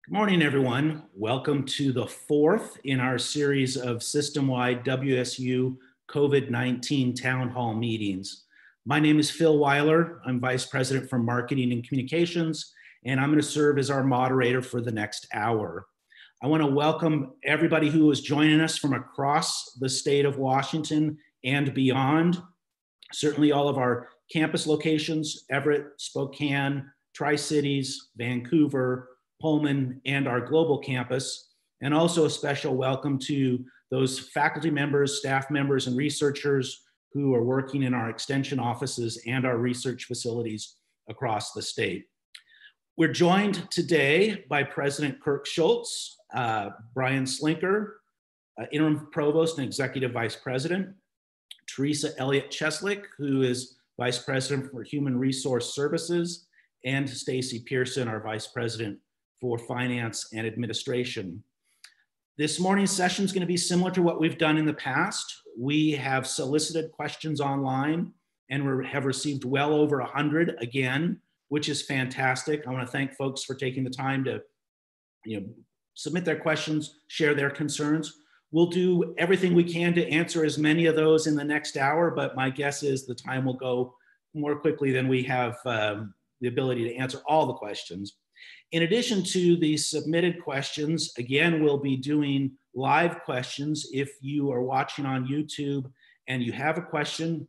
Good morning, everyone. Welcome to the fourth in our series of system-wide WSU COVID-19 town hall meetings. My name is Phil Weiler. I'm Vice President for Marketing and Communications, and I'm going to serve as our moderator for the next hour. I want to welcome everybody who is joining us from across the state of Washington and beyond. Certainly all of our campus locations, Everett, Spokane, Tri-Cities, Vancouver, Pullman, and our global campus, and also a special welcome to those faculty members, staff members, and researchers who are working in our extension offices and our research facilities across the state. We're joined today by President Kirk Schultz, Brian Slinker, Interim Provost and Executive Vice President, Teresa Elliott Cheslick, who is Vice President for Human Resource Services, and Stacy Pearson, our Vice President for Finance and Administration. This morning's session is going to be similar to what we've done in the past. We have solicited questions online and we have received well over 100 again, which is fantastic. I want to thank folks for taking the time to submit their questions, share their concerns. We'll do everything we can to answer as many of those in the next hour, but my guess is the time will go more quickly than we have the ability to answer all the questions. In addition to the submitted questions, again, we'll be doing live questions. If you are watching on YouTube and you have a question,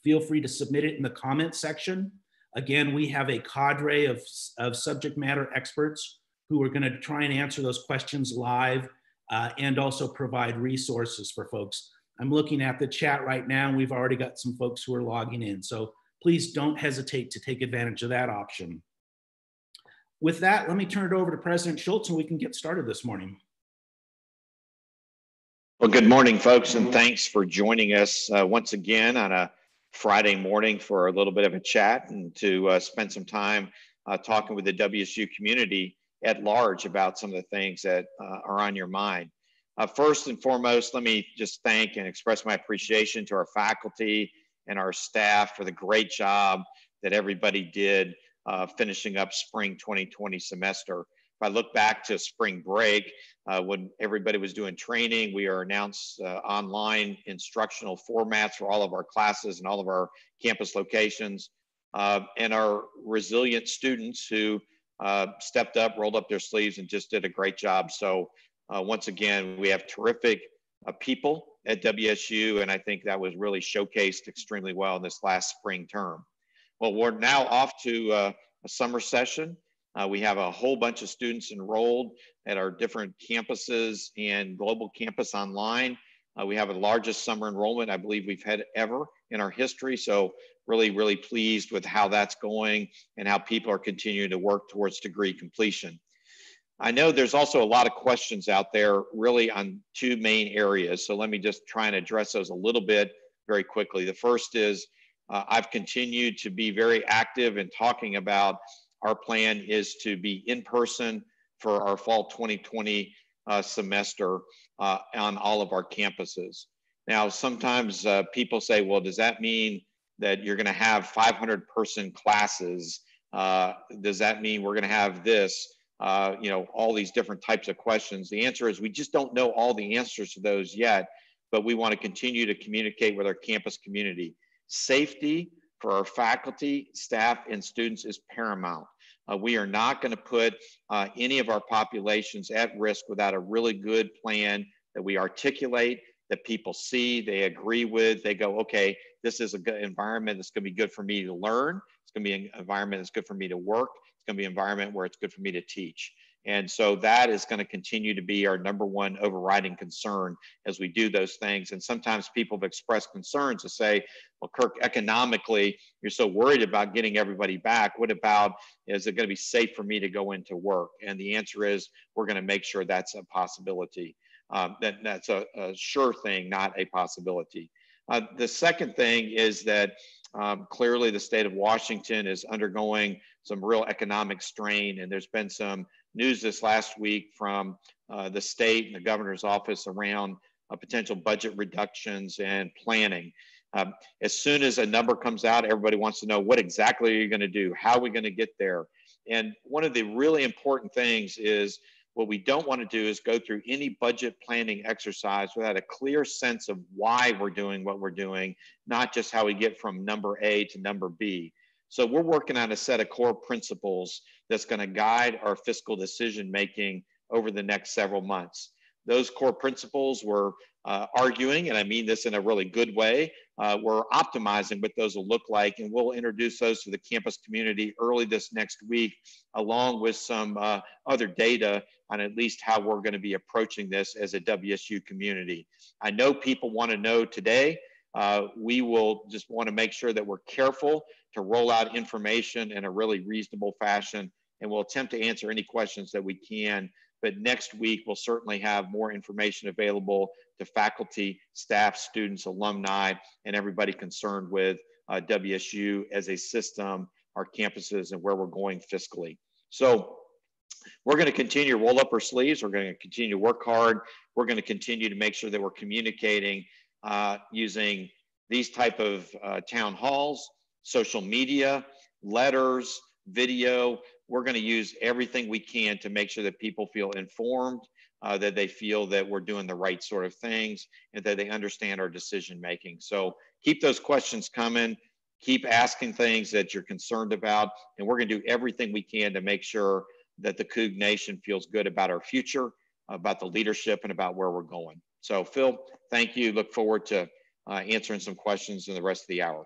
feel free to submit it in the comment section. Again, we have a cadre of subject matter experts who are going to try and answer those questions live and also provide resources for folks. I'm looking at the chat right now, and we've already got some folks who are logging in. So please don't hesitate to take advantage of that option. With that, let me turn it over to President Schultz and we can get started this morning. Well, good morning, folks, and thanks for joining us once again on a Friday morning for a little bit of a chat and to spend some time talking with the WSU community at large about some of the things that are on your mind. First and foremost, let me just thank and express my appreciation to our faculty and our staff for the great job that everybody did finishing up spring 2020 semester. If I look back to spring break, when everybody was doing training, we announced online instructional formats for all of our classes and all of our campus locations, and our resilient students who stepped up, rolled up their sleeves, and just did a great job. So once again, we have terrific people at WSU, and I think that was really showcased extremely well in this last spring term. Well, we're now off to a summer session. We have a whole bunch of students enrolled at our different campuses and global campus online. We have the largest summer enrollment I believe we've had ever in our history. So really pleased with how that's going and how people are continuing to work towards degree completion. I know there's also a lot of questions out there really on two main areas. So let me just try and address those a little bit very quickly. The first is, I've continued to be very active in talking about our plan is to be in person for our fall 2020 semester on all of our campuses. Now, sometimes people say, well, does that mean that you're going to have 500-person classes? Does that mean we're going to have this? All these different types of questions. The answer is we just don't know all the answers to those yet, but we want to continue to communicate with our campus community. Safety for our faculty, staff, and students is paramount. We are not going to put any of our populations at risk without a really good plan that we articulate, that people see, they agree with, they go, okay, this is a good environment that's going to be good for me to learn. It's going to be an environment that's good for me to work. It's going to be an environment where it's good for me to teach. And so that is going to continue to be our number one overriding concern as we do those things. And sometimes people have expressed concerns to say, well, Kirk, economically, you're so worried about getting everybody back. What about, is it going to be safe for me to go into work? And the answer is, we're going to make sure that's a possibility. That's a sure thing, not a possibility. The second thing is that clearly the state of Washington is undergoing some real economic strain, and there's been some news this last week from the state and the governor's office around potential budget reductions and planning. As soon as a number comes out, everybody wants to know what exactly are you going to do? How are we going to get there? And one of the really important things is what we don't want to do is go through any budget planning exercise without a clear sense of why we're doing what we're doing, not just how we get from number A to number B. So we're working on a set of core principles that's going to guide our fiscal decision making over the next several months. Those core principles we're arguing, and I mean this in a really good way, we're optimizing what those will look like, and we'll introduce those to the campus community early this next week, along with some other data on at least how we're going to be approaching this as a WSU community. I know people want to know today. We will just want to make sure that we're careful to roll out information in a really reasonable fashion, and we'll attempt to answer any questions that we can. But next week, we'll certainly have more information available to faculty, staff, students, alumni, and everybody concerned with WSU as a system, our campuses, and where we're going fiscally. So we're going to continue to roll up our sleeves. We're going to continue to work hard. We're going to continue to make sure that we're communicating using these type of town halls, social media, letters, video. We're going to use everything we can to make sure that people feel informed, that they feel that we're doing the right sort of things, and that they understand our decision making. So keep those questions coming. Keep asking things that you're concerned about, and we're going to do everything we can to make sure that the Coug Nation feels good about our future, about the leadership, and about where we're going. So Phil, thank you. Look forward to answering some questions in the rest of the hour.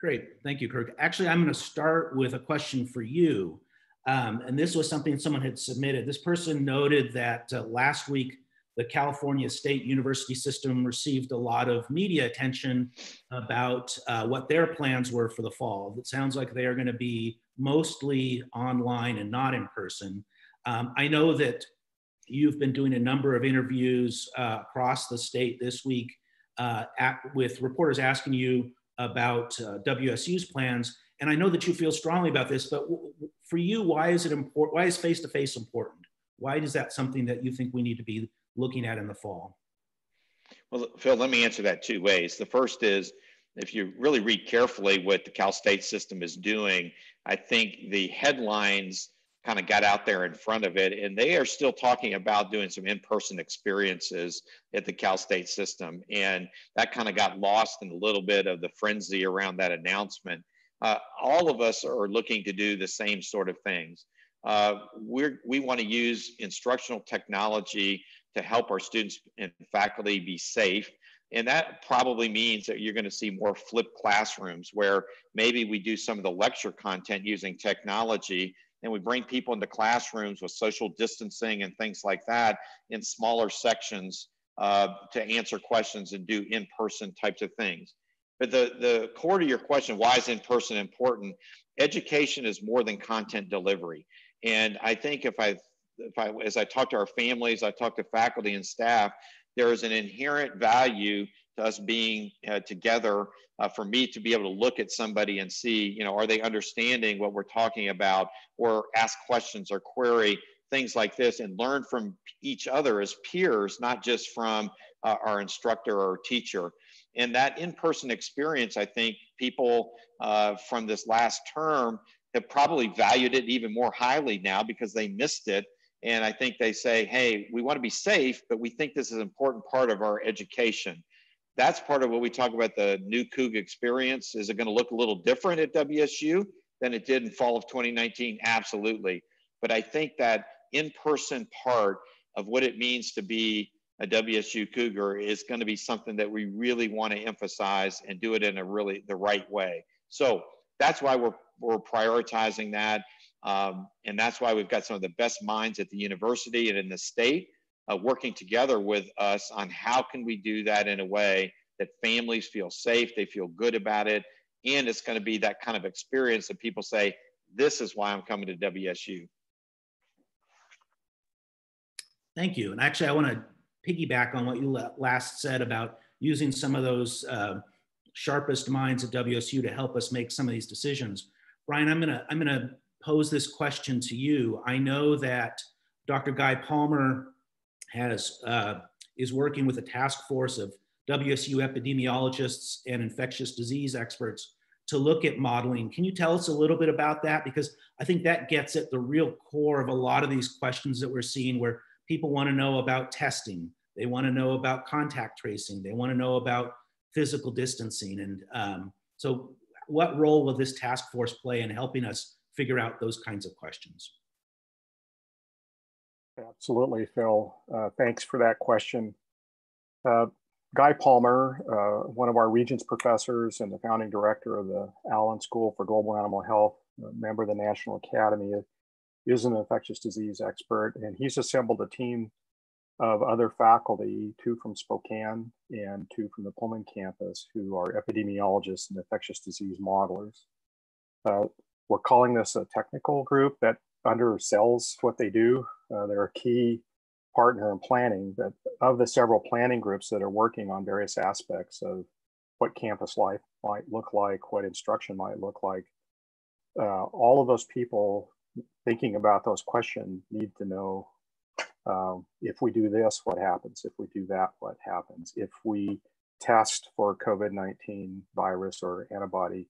Great, thank you, Kirk. Actually, I'm going to start with a question for you. And this was something someone had submitted. This person noted that last week, the California State University system received a lot of media attention about what their plans were for the fall. It sounds like they are going to be mostly online and not in person. I know that you've been doing a number of interviews across the state this week with reporters asking you about WSU's plans. And I know that you feel strongly about this, but for you, why is it important? Why is face-to-face important? Why is that something that you think we need to be looking at in the fall? Well, Phil, let me answer that two ways. The first is, if you really read carefully what the Cal State system is doing, I think the headlines kind of got out there in front of it, and they are still talking about doing some in-person experiences at the Cal State system. And that kind of got lost in a little bit of the frenzy around that announcement. All of us are looking to do the same sort of things. We want to use instructional technology to help our students and faculty be safe. And that probably means that you're going to see more flipped classrooms where maybe we do some of the lecture content using technology, and we bring people into classrooms with social distancing and things like that in smaller sections to answer questions and do in-person types of things. But the core to your question, why is in-person important? Education is more than content delivery. And I think as I talk to our families, I talk to faculty and staff, there is an inherent value to us being together, for me to be able to look at somebody and see, are they understanding what we're talking about, or ask questions or query things like this, and learn from each other as peers, not just from our instructor or teacher. And that in-person experience, I think people from this last term have probably valued it even more highly now because they missed it. And I think they say, hey, we want to be safe, but we think this is an important part of our education. That's part of what we talk about the new Coug experience. Is it going to look a little different at WSU than it did in fall of 2019? Absolutely. But I think that in-person part of what it means to be a WSU Cougar is going to be something that we really want to emphasize and do it in the right way. So that's why we're prioritizing that. And that's why we've got some of the best minds at the university and in the state working together with us on how can we do that in a way that families feel safe, they feel good about it, and it's going to be that kind of experience that people say, this is why I'm coming to WSU. Thank you. And actually, I want to piggyback on what you last said about using some of those sharpest minds at WSU to help us make some of these decisions. Brian, I'm gonna pose this question to you. I know that Dr. Guy Palmer is working with a task force of WSU epidemiologists and infectious disease experts to look at modeling. Can you tell us a little bit about that? Because I think that gets at the real core of a lot of these questions that we're seeing, where people want to know about testing. They want to know about contact tracing. They want to know about physical distancing. And so what role will this task force play in helping us figure out those kinds of questions? Absolutely, Phil. Thanks for that question. Guy Palmer, one of our Regents professors and the founding director of the Allen School for Global Animal Health, a member of the National Academy, is an infectious disease expert, and he's assembled a team of other faculty, 2 from Spokane and 2 from the Pullman campus, who are epidemiologists and infectious disease modelers. We're calling this a technical group that undersells what they do. They're a key partner in planning, but of the several planning groups that are working on various aspects of what campus life might look like, what instruction might look like, all of those people thinking about those questions need to know, if we do this, what happens? If we do that, what happens? If we test for COVID-19 virus or antibody,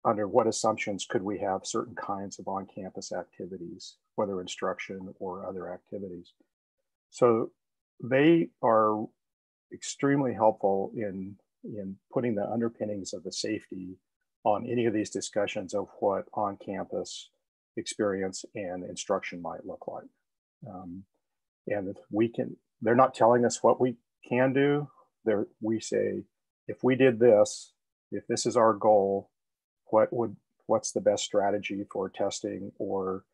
under what assumptions could we have certain kinds of on-campus activities, whether instruction or other activities? So they are extremely helpful in putting the underpinnings of the safety on any of these discussions of what on-campus experience and instruction might look like. And they're not telling us what we can do. We say, if we did this, if this is our goal, what's the best strategy for testing or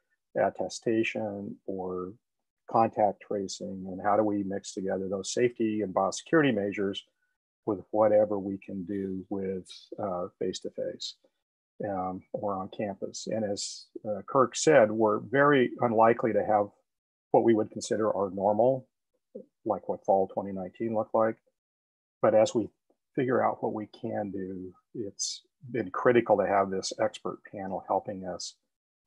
attestation or contact tracing, and how do we mix together those safety and biosecurity measures with whatever we can do with face-to-face or on campus. And as Kirk said, we're very unlikely to have what we would consider our normal, like what fall 2019 looked like. But as we figure out what we can do, it's been critical to have this expert panel helping us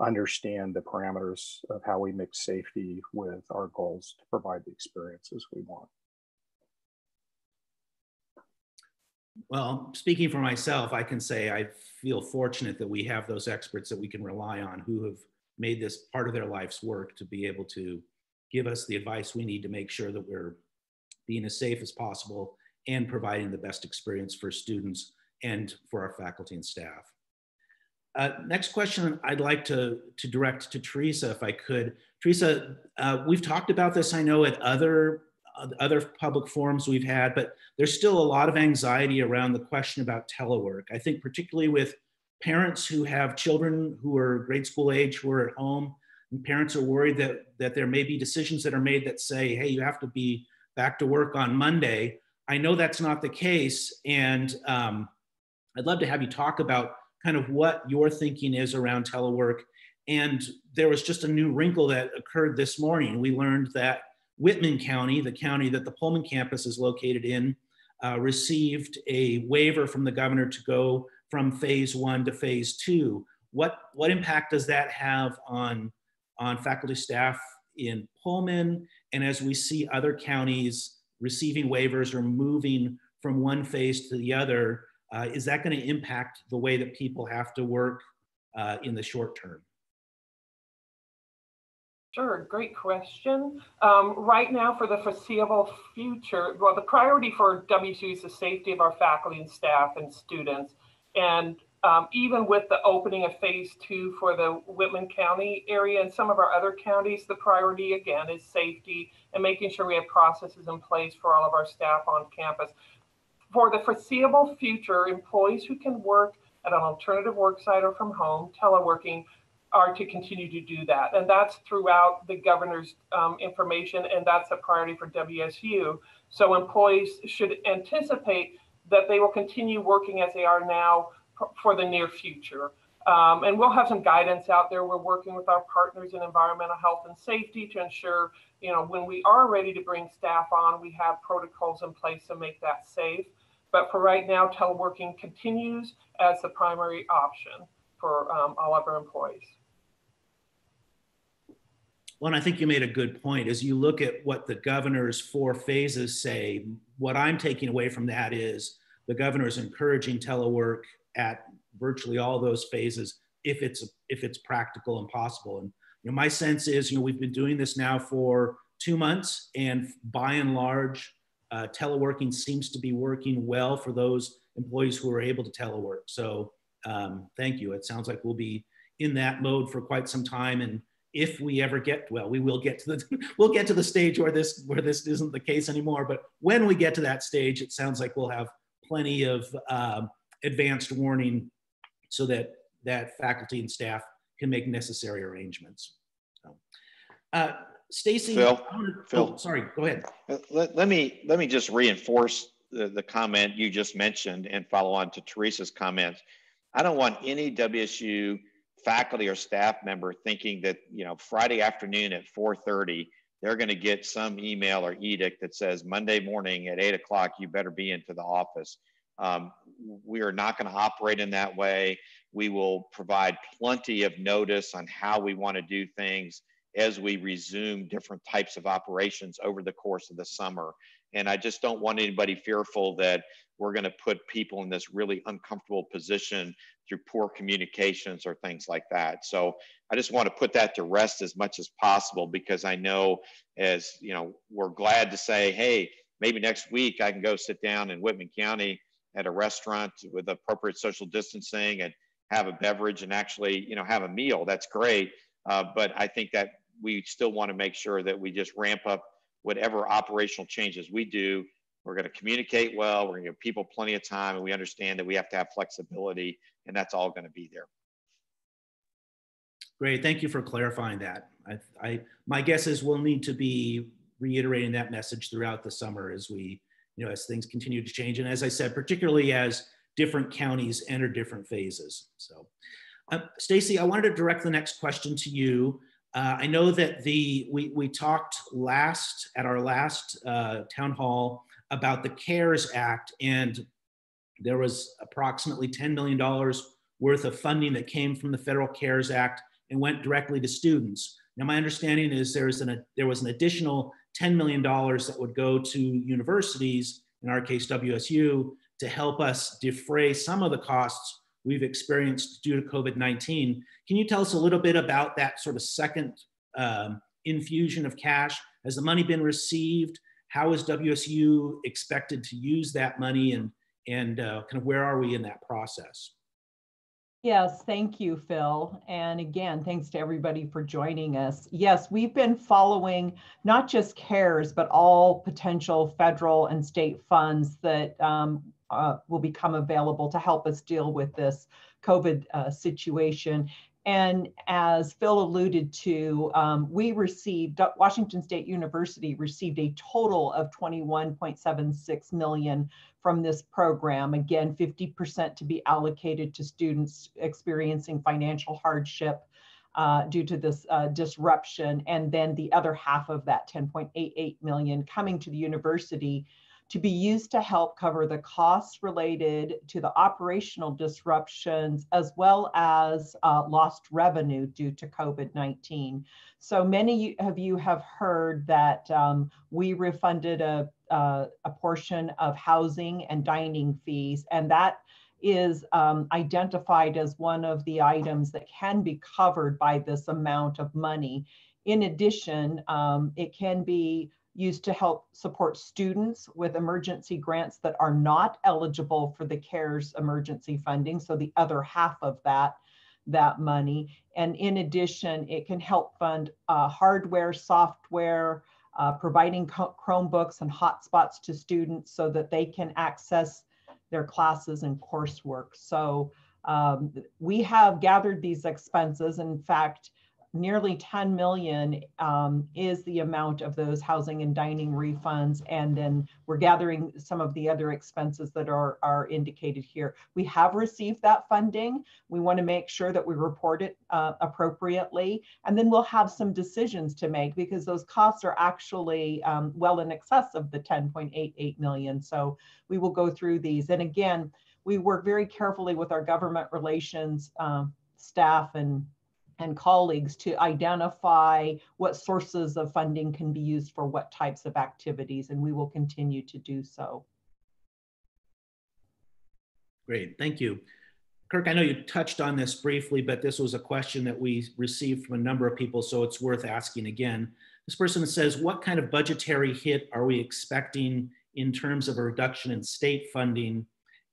understand the parameters of how we mix safety with our goals to provide the experiences we want. Well, speaking for myself, I can say I feel fortunate that we have those experts that we can rely on, who have made this part of their life's work to be able to give us the advice we need to make sure that we're being as safe as possible and providing the best experience for students and for our faculty and staff. Next question I'd like to direct to Teresa, if I could. Teresa, we've talked about this, I know, at other public forums we've had, but there's still a lot of anxiety around the question about telework. I think particularly with parents who have children who are grade school age, who are at home, and parents are worried that there may be decisions that are made that say, hey, you have to be back to work on Monday. I know that's not the case, and I'd love to have you talk about kind of what your thinking is around telework. And there was just a new wrinkle that occurred this morning. We learned that Whitman County, the county that the Pullman campus is located in, received a waiver from the governor to go from phase 1 to phase 2. What impact does that have on faculty staff in Pullman? And as we see other counties receiving waivers or moving from one phase to the other, is that going to impact the way that people have to work in the short term? Sure, great question. Right now, for the foreseeable future, well, the priority for WSU is the safety of our faculty and staff and students. And even with the opening of phase 2 for the Whitman County area and some of our other counties, the priority again is safety and making sure we have processes in place for all of our staff on campus. For the foreseeable future, employees who can work at an alternative work site or from home, teleworking, are to continue to do that. And that's throughout the governor's information, and that's a priority for WSU. So employees should anticipate that they will continue working as they are now for the near future. And we'll have some guidance out there. We're working with our partners in environmental health and safety to ensure, when we are ready to bring staff on, we have protocols in place to make that safe. But for right now, teleworking continues as the primary option for all of our employees. Well, and I think you made a good point. As you look at what the governor's 4 phases say, what I'm taking away from that is the governor is encouraging telework at virtually all those phases if it's practical and possible. And my sense is, we've been doing this now for 2 months, and by and large, teleworking seems to be working well for those employees who are able to telework. So thank you. It sounds like we'll be in that mode for quite some time. And if we ever get, well, we will get to the stage where this isn't the case anymore. But when we get to that stage, it sounds like we'll have plenty of advanced warning so that faculty and staff can make necessary arrangements. So, Stacy, Phil, oh, sorry, go ahead. Let me just reinforce the comment you just mentioned and follow on to Teresa's comments. I don't want any WSU faculty or staff member thinking that Friday afternoon at 4:30 they're going to get some email or edict that says Monday morning at 8 o'clock you better be into the office. We are not going to operate in that way. We will provide plenty of notice on how we want to do things as we resume different types of operations over the course of the summer. And I just don't want anybody fearful that we're going to put people in this really uncomfortable position through poor communications or things like that. So I just want to put that to rest as much as possible, because I know, as we're glad to say, hey, maybe next week I can go sit down in Whitman County at a restaurant with appropriate social distancing and have a beverage and actually, have a meal. That's great. But I think that we still want to make sure that we just ramp up whatever operational changes we do. We're going to communicate well. We're going to give people plenty of time, and we understand that we have to have flexibility, and that's all going to be there. Great. Thank you for clarifying that. My guess is we'll need to be reiterating that message throughout the summer as we, as things continue to change. And as I said, particularly as different counties enter different phases. So, Stacy, I wanted to direct the next question to you. I know that we talked at our last town hall about the CARES Act, and there was approximately $10 million worth of funding that came from the Federal CARES Act and went directly to students. Now, my understanding is there was an additional $10 million that would go to universities, in our case WSU, to help us defray some of the costs we've experienced due to COVID-19. Can you tell us a little bit about that sort of second infusion of cash? Has the money been received? How is WSU expected to use that money, and kind of where are we in that process? Yes, thank you, Phil. And again, thanks to everybody for joining us. Yes, we've been following not just CARES, but all potential federal and state funds that will become available to help us deal with this COVID situation. And as Phil alluded to, Washington State University received a total of $21.76 million from this program. Again, 50% to be allocated to students experiencing financial hardship due to this disruption. And then the other half of that, $10.88 million, coming to the university to be used to help cover the costs related to the operational disruptions, as well as lost revenue due to COVID-19. So many of you have heard that we refunded a portion of housing and dining fees, and that is identified as one of the items that can be covered by this amount of money. In addition, it can be used to help support students with emergency grants that are not eligible for the CARES emergency funding, so the other half of that money. And in addition, it can help fund hardware, software, providing Chromebooks and hotspots to students so that they can access their classes and coursework. So we have gathered these expenses. In fact, nearly 10 million is the amount of those housing and dining refunds. And then we're gathering some of the other expenses that are indicated here. We have received that funding. We want to make sure that we report it appropriately. And then we'll have some decisions to make, because those costs are actually well in excess of the 10.88 million. So we will go through these. And again, we work very carefully with our government relations staff and colleagues to identify what sources of funding can be used for what types of activities, and we will continue to do so. Great, thank you. Kirk, I know you touched on this briefly, but this was a question that we received from a number of people, so it's worth asking again. This person says, what kind of budgetary hit are we expecting in terms of a reduction in state funding,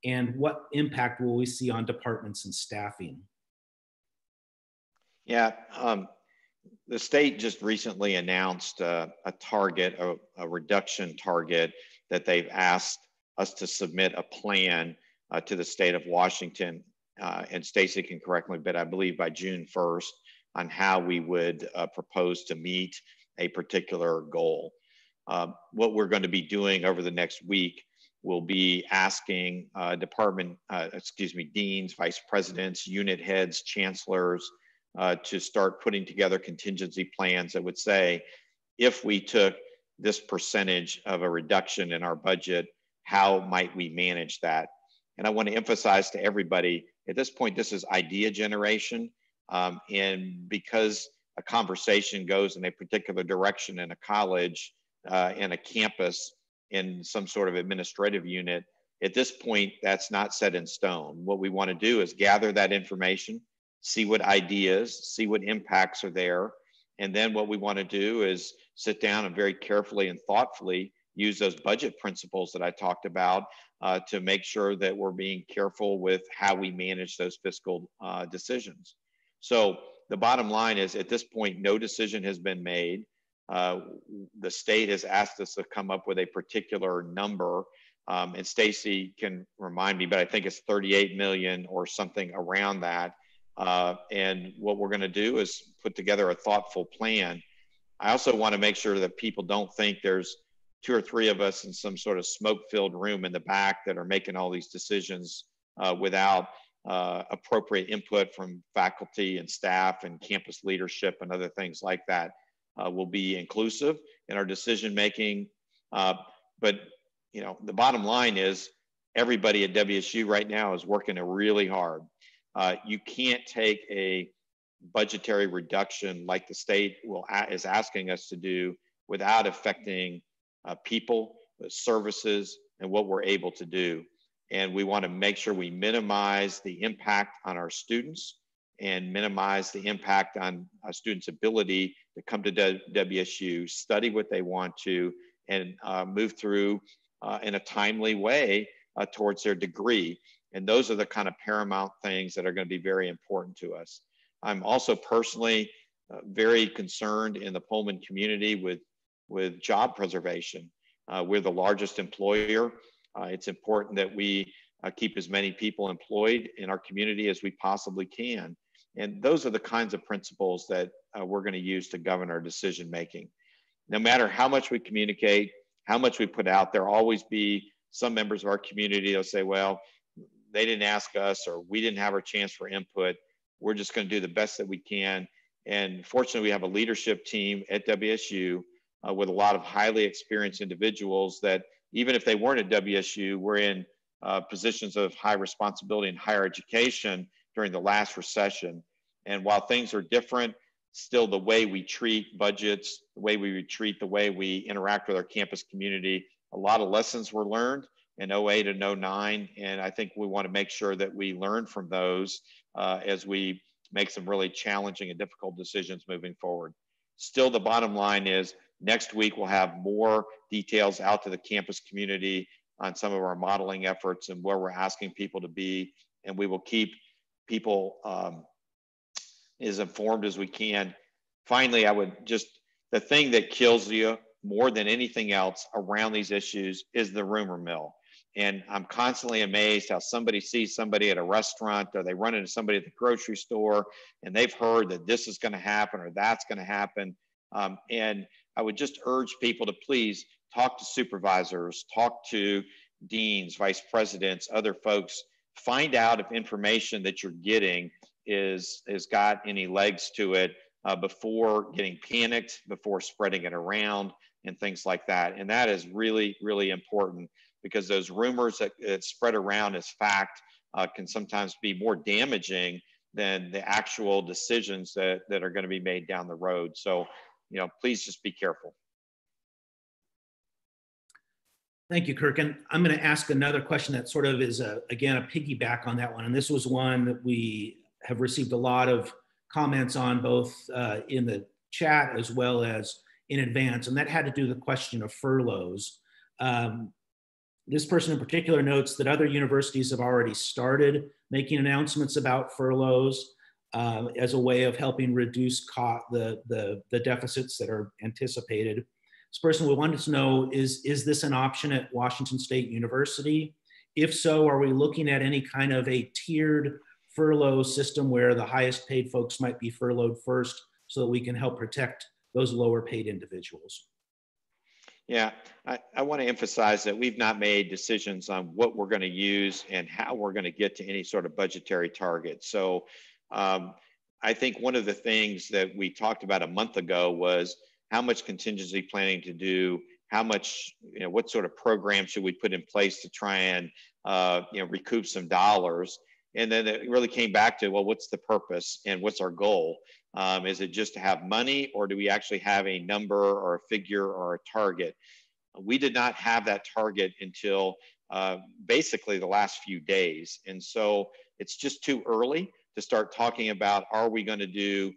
and what impact will we see on departments and staffing? Yeah, the state just recently announced a target, a reduction target that they've asked us to submit a plan to the state of Washington. And Stacy can correct me, but I believe by June 1st on how we would propose to meet a particular goal. What we're going to be doing over the next week will be asking deans, vice presidents, unit heads, chancellors to start putting together contingency plans that would say, if we took this percentage of a reduction in our budget, how might we manage that? And I want to emphasize to everybody, at this point, this is idea generation. And because a conversation goes in a particular direction in a college, in a campus, in some sort of administrative unit, at this point, that's not set in stone. What we want to do is gather that information, see what ideas, see what impacts are there. And then what we want to do is sit down and very carefully and thoughtfully use those budget principles that I talked about to make sure that we're being careful with how we manage those fiscal decisions. So the bottom line is, at this point, no decision has been made. The state has asked us to come up with a particular number, and Stacy can remind me, but I think it's 38 million or something around that. And what we're going to do is put together a thoughtful plan. I also want to make sure that people don't think there's 2 or 3 of us in some sort of smoke-filled room in the back that are making all these decisions without appropriate input from faculty and staff and campus leadership and other things like that. We'll be inclusive in our decision making, but you know, the bottom line is everybody at WSU right now is working really hard. You can't take a budgetary reduction like the state is asking us to do without affecting people, services, and what we're able to do. And we want to make sure we minimize the impact on our students and minimize the impact on our students' ability to come to WSU, study what they want to, and move through in a timely way towards their degree. And those are the kind of paramount things that are going to be very important to us. I'm also personally very concerned in the Pullman community with job preservation. We're the largest employer. It's important that we keep as many people employed in our community as we possibly can. And those are the kinds of principles that we're going to use to govern our decision making. No matter how much we communicate, how much we put out, there'll always be some members of our community that'll say, well, they didn't ask us, or we didn't have our chance for input. We're just going to do the best that we can. And fortunately, we have a leadership team at WSU with a lot of highly experienced individuals that, even if they weren't at WSU, were in positions of high responsibility in higher education during the last recession. And while things are different, still the way we treat budgets, the way we interact with our campus community, a lot of lessons were learned in 08 and 09. And I think we want to make sure that we learn from those as we make some really challenging and difficult decisions moving forward. Still, the bottom line is next week we'll have more details out to the campus community on some of our modeling efforts and where we're asking people to be. And we will keep people as informed as we can. Finally, I would just, the thing that kills you more than anything else around these issues is the rumor mill. And I'm constantly amazed how somebody sees somebody at a restaurant, or they run into somebody at the grocery store and they've heard that this is going to happen or that's going to happen. And I would just urge people to please talk to supervisors, talk to deans, vice presidents, other folks, find out if information that you're getting has got any legs to it before getting panicked, before spreading it around and things like that. And that is really, really important, because those rumors that spread around as fact can sometimes be more damaging than the actual decisions that are going to be made down the road. So, you know, please just be careful. Thank you, Kirk. And I'm going to ask another question that sort of is, again, a piggyback on that one. And this was one that we have received a lot of comments on, both in the chat as well as in advance. And that had to do with the question of furloughs. This person in particular notes that other universities have already started making announcements about furloughs as a way of helping reduce the deficits that are anticipated. This person we wanted to know, is this an option at Washington State University? If so, are we looking at any kind of a tiered furlough system where the highest paid folks might be furloughed first so that we can help protect those lower paid individuals? Yeah, I want to emphasize that we've not made decisions on what we're going to use and how we're going to get to any sort of budgetary target. So I think one of the things that we talked about a month ago was how much contingency planning to do, how much, what sort of program should we put in place to try and, recoup some dollars. And then it really came back to, well, what's the purpose and what's our goal? Is it just to have money, or do we actually have a number or a figure or a target? We did not have that target until basically the last few days. And so it's just too early to start talking about, are we going to do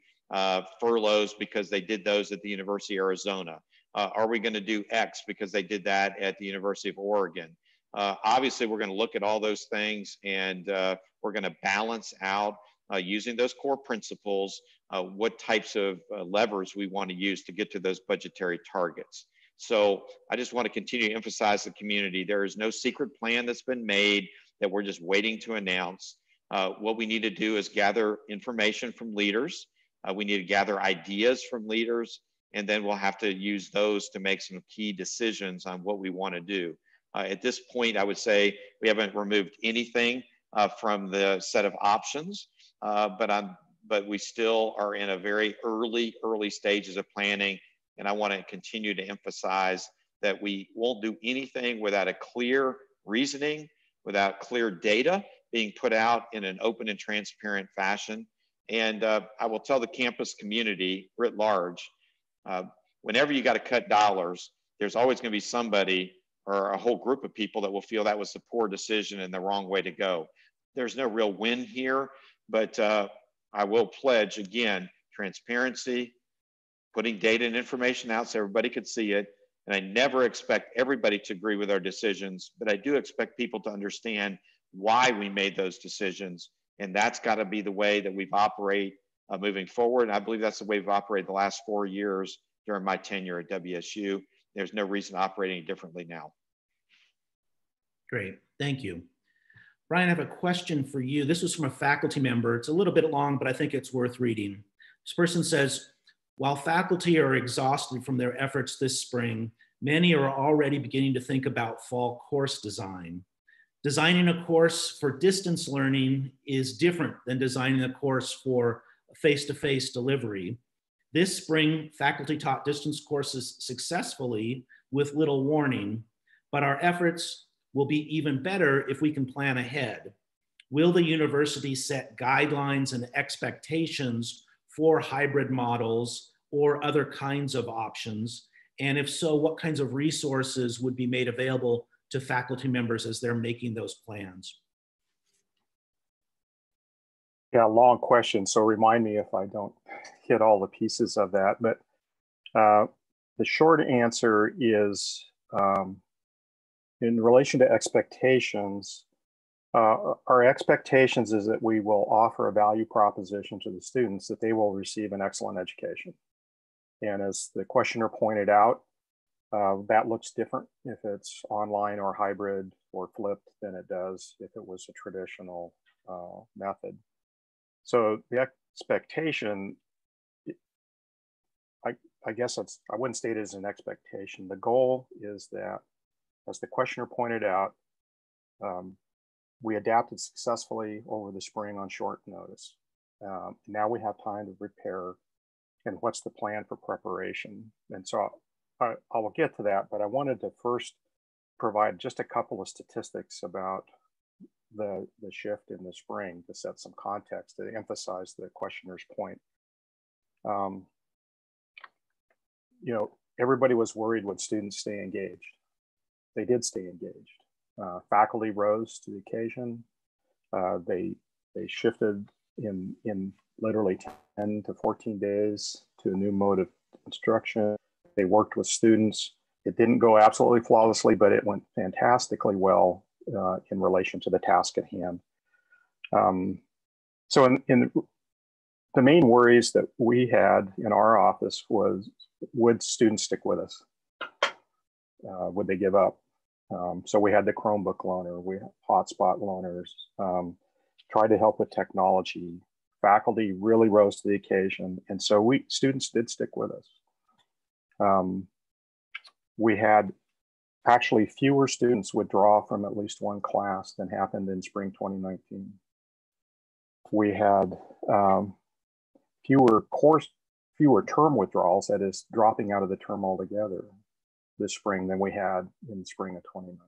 furloughs because they did those at the University of Arizona? Are we going to do X because they did that at the University of Oregon? Obviously, we're going to look at all those things, and we're going to balance out using those core principles, what types of levers we want to use to get to those budgetary targets. So I just want to continue to emphasize the community. There is no secret plan that's been made that we're just waiting to announce. What we need to do is gather information from leaders. We need to gather ideas from leaders, and then we'll have to use those to make some key decisions on what we want to do. At this point, I would say we haven't removed anything from the set of options, but we still are in a very early stages of planning. And I want to continue to emphasize that we won't do anything without a clear reasoning, without clear data being put out in an open and transparent fashion. And I will tell the campus community writ large, whenever you got to cut dollars, there's always going to be somebody or a whole group of people that will feel that was a poor decision and the wrong way to go. There's no real win here, but I will pledge, again, transparency, putting data and information out so everybody could see it. And I never expect everybody to agree with our decisions, but I do expect people to understand why we made those decisions. And that's got to be the way that we've operated moving forward. And I believe that's the way we've operated the last 4 years during my tenure at WSU. There's no reason to operate any differently now. Great, thank you. Brian, I have a question for you. This was from a faculty member. It's a little bit long, but I think it's worth reading. This person says, while faculty are exhausted from their efforts this spring, many are already beginning to think about fall course design. Designing a course for distance learning is different than designing a course for face-to-face delivery. This spring, faculty taught distance courses successfully with little warning, but our efforts will be even better if we can plan ahead. Will the university set guidelines and expectations for hybrid models or other kinds of options? And if so, what kinds of resources would be made available to faculty members as they're making those plans? Yeah, long question. So remind me if I don't hit all the pieces of that. But the short answer is, in relation to expectations, our expectations is that we will offer a value proposition to the students that they will receive an excellent education. And as the questioner pointed out, that looks different if it's online or hybrid or flipped than it does if it was a traditional method. So the expectation, I guess I wouldn't state it as an expectation. The goal is that, as the questioner pointed out, we adapted successfully over the spring on short notice. Now we have time to prepare, and what's the plan for preparation? And so I will get to that, but I wanted to first provide just a couple of statistics about the shift in the spring to set some context to emphasize the questioner's point. Everybody was worried would students stay engaged. they did stay engaged. Faculty rose to the occasion. They shifted in literally 10 to 14 days to a new mode of instruction. They worked with students. It didn't go absolutely flawlessly, but it went fantastically well in relation to the task at hand. So in the main worries that we had in our office was, would students stick with us? Would they give up? So we had the Chromebook loaner, we had hotspot loaners, tried to help with technology. Faculty really rose to the occasion. And so students did stick with us. We had actually fewer students withdraw from at least one class than happened in spring 2019. We had fewer term withdrawals, that is dropping out of the term altogether this spring than we had in the spring of 2019.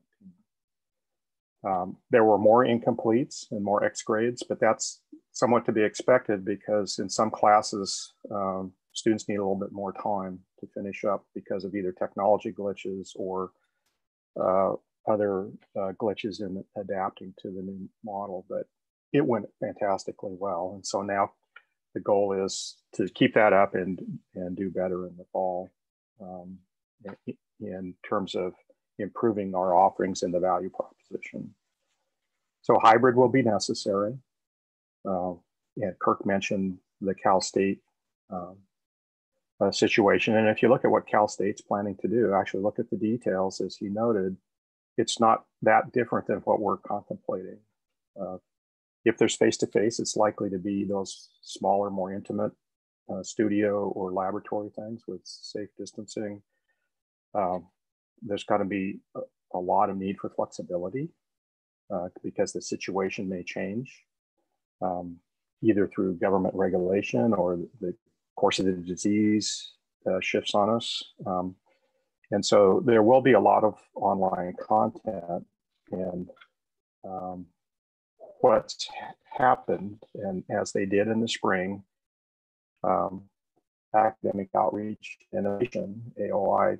There were more incompletes and more X grades, but that's somewhat to be expected because in some classes, students need a little bit more time to finish up because of either technology glitches or other glitches in adapting to the new model. But it went fantastically well. And so now the goal is to keep that up and do better in the fall in terms of improving our offerings and the value proposition. So hybrid will be necessary. And Kirk mentioned the Cal State situation. And if you look at what Cal State's planning to do, actually look at the details, as he noted, it's not that different than what we're contemplating. If there's face-to-face, it's likely to be those smaller, more intimate studio or laboratory things with safe distancing. There's got to be a lot of need for flexibility because the situation may change, either through government regulation or the course of the disease shifts on us. And so there will be a lot of online content, and what's happened, and as they did in the spring, academic outreach innovation, AOI,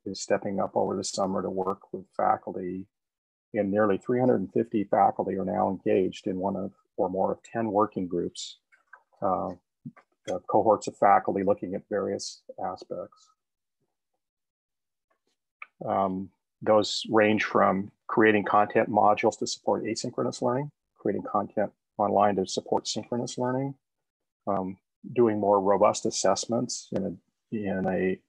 is stepping up over the summer to work with faculty, and nearly 350 faculty are now engaged in one of or more of 10 working groups, cohorts of faculty looking at various aspects. Those range from creating content modules to support asynchronous learning, creating content online to support synchronous learning, doing more robust assessments in a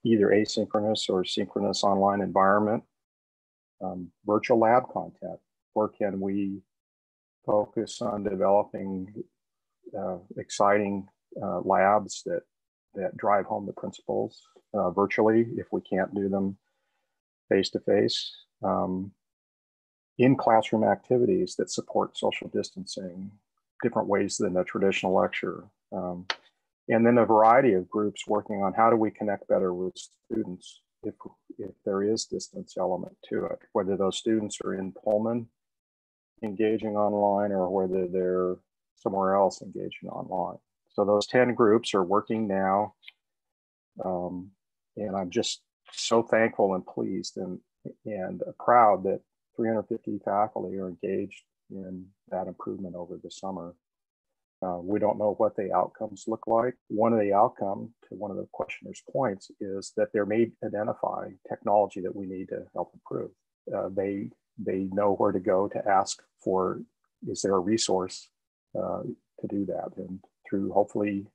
either asynchronous or synchronous online environment, virtual lab content. Where can we focus on developing exciting labs that drive home the principles virtually if we can't do them face-to-face, in classroom activities that support social distancing, different ways than a traditional lecture. And then a variety of groups working on how do we connect better with students if there is distance element to it, whether those students are in Pullman engaging online or whether they're somewhere else engaging online. So those 10 groups are working now. And I'm just so thankful and pleased and proud that 350 faculty are engaged in that improvement over the summer. We don't know what the outcomes look like. One of the outcomes, to one of the questioner's points, is that there may identify technology that we need to help improve. They know where to go to ask for, is there a resource to do that? And through hopefully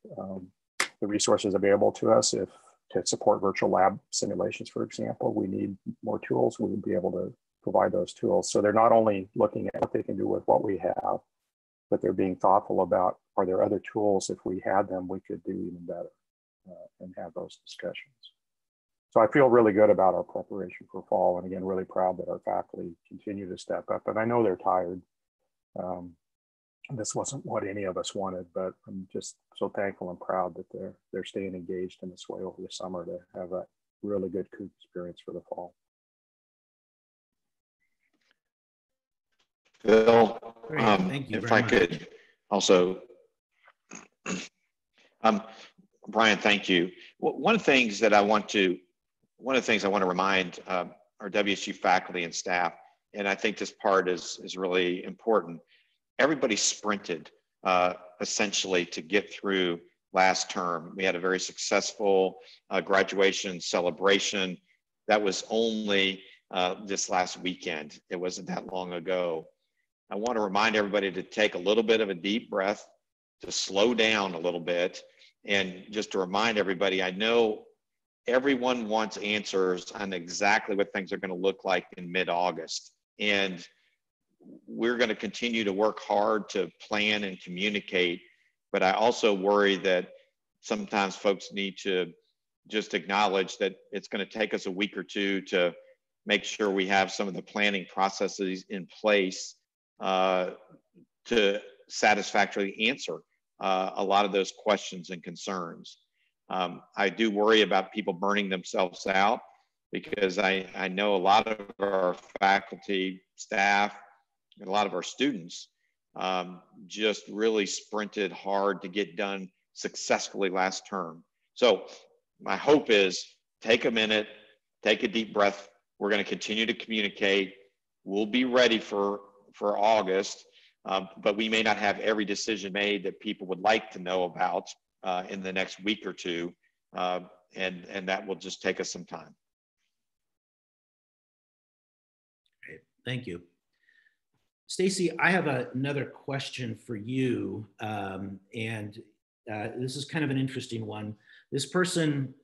the resources available to us, if to support virtual lab simulations, for example, we need more tools, we will be able to provide those tools. So they're not only looking at what they can do with what we have, but they're being thoughtful about, are there other tools, if we had them, we could do even better and have those discussions. So I feel really good about our preparation for fall. And again, really proud that our faculty continue to step up. And I know they're tired. This wasn't what any of us wanted, but I'm just so thankful and proud that they're staying engaged in this way over the summer to have a really good experience for the fall. Phil, Thank you if very I much. could also, Brian, thank you. One of the things I want to remind our WSU faculty and staff, and I think this part is really important. Everybody sprinted essentially to get through last term. We had a very successful graduation celebration. That was only this last weekend. It wasn't that long ago. I want to remind everybody to take a little bit of a deep breath, to slow down a little bit, and just to remind everybody, I know everyone wants answers on exactly what things are going to look like in mid-August. And we're going to continue to work hard to plan and communicate. But I also worry that sometimes folks need to just acknowledge that it's going to take us a week or two to make sure we have some of the planning processes in place to satisfactorily answer a lot of those questions and concerns. I do worry about people burning themselves out, because I know a lot of our faculty, staff, and a lot of our students just really sprinted hard to get done successfully last term. So my hope is take a minute, take a deep breath. We're going to continue to communicate. We'll be ready for August, but we may not have every decision made that people would like to know about in the next week or two, and that will just take us some time. Great, thank you. Stacy, I have another question for you, and this is kind of an interesting one. This person,